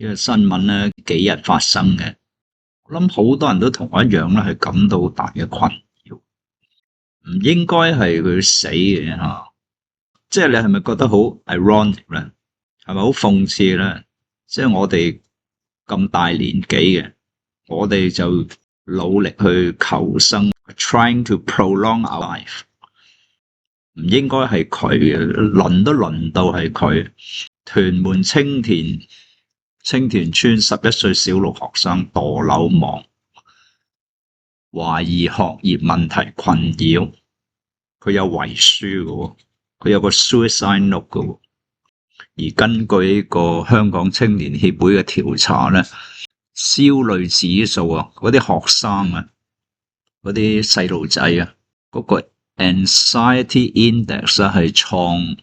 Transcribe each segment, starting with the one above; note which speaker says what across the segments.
Speaker 1: 呢個新聞咧幾日發生嘅，我諗好多人都同我一樣咧，係感到好大嘅困擾。唔應該係佢死嘅吓，即係你係咪覺得好 ironic 咧？係咪好諷刺咧？即係我哋咁大年紀嘅，我哋就努力去求生 ，trying to prolong our life。唔應該係佢嘅，輪都輪到係佢。屯門青田村11歲小六學生墮樓亡，懷疑學業問題困擾。佢有遺書嘅，佢有個 suicide note 嘅。而根據呢個香港青年協會嘅調查咧，焦慮指數啊，嗰啲學生啊，嗰啲細路仔啊，嗰個 anxiety index 係創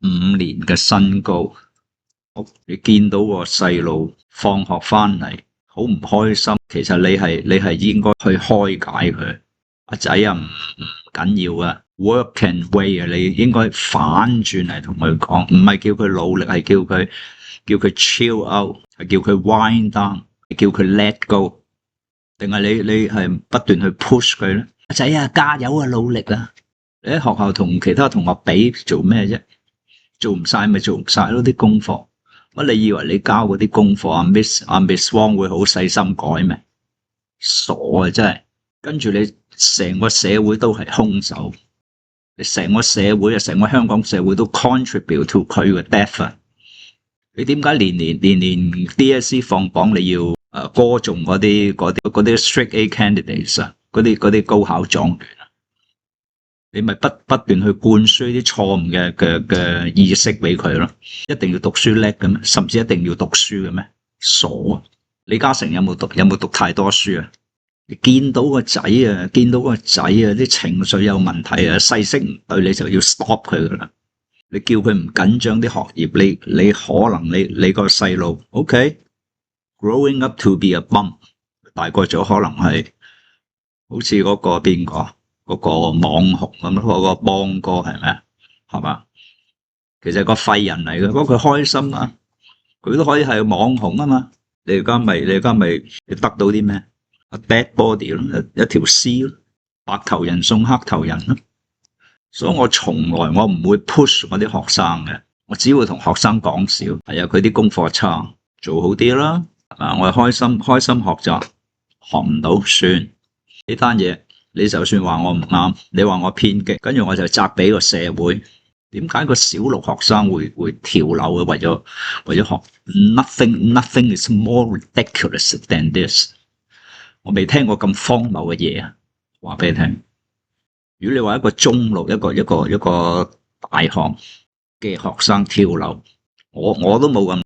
Speaker 1: 5年嘅新高。你見到個細路放學翻嚟好唔開心，其實你係應該去開解佢。阿仔啊，唔緊要啊 ，work and wait 啊，你應該反轉嚟同佢講，唔係叫佢努力，係叫佢 chill out， 係叫佢 wind down， 叫佢 let go， 定係你係不斷去 push 佢咧？阿仔啊，加油啊，努力啊！你喺學校同其他同學比做咩啫？做唔晒咪做唔晒咯，啲功課。乜你以為你交嗰啲功課Miss Wong 會好細心改咩？傻啊真係！跟住你成個社會都係兇手，你成個社會啊，成個香港社會都 contribute to 佢嘅 death 啊！你點解年年 DSE 放榜你要歌頌嗰啲 straight A candidates 啊，嗰啲高考狀元啊？你咪不斷去灌輸啲錯誤嘅意識俾佢咯，一定要讀書叻嘅咩？甚至一定要讀書嘅咩？傻啊！李嘉誠有冇讀太多書啊？你見到個仔啊，啲情緒有問題啊，勢色唔對，你就要 stop 佢噶啦。你叫佢唔緊張啲學業，你可能你個細路 ，OK，growing up to be a bum， 大個咗可能係好似嗰個邊個？嗰個網紅咁，嗰個邦哥係咪啊？係嘛？其實個廢人嚟嘅，不過佢開心啊，佢都可以係網紅啊嘛。你而家咪得到啲咩？dead body 咯，一條屍咯，白頭人送黑頭人咯。所以我從來我唔會 push 我啲學生嘅，我只會同學生講笑。係啊，佢啲功課差，做好啲啦。啊，我係開心學習，學唔到算呢單嘢。你就算話我唔啱，你話我偏激，跟住我就責備個社會。點解個小六學生會跳樓嘅？為咗學 nothing is more ridiculous than this。我未聽過咁荒謬嘅嘢啊！話俾你聽。如果你話一個中六一個大學嘅學生跳樓，我都冇咁。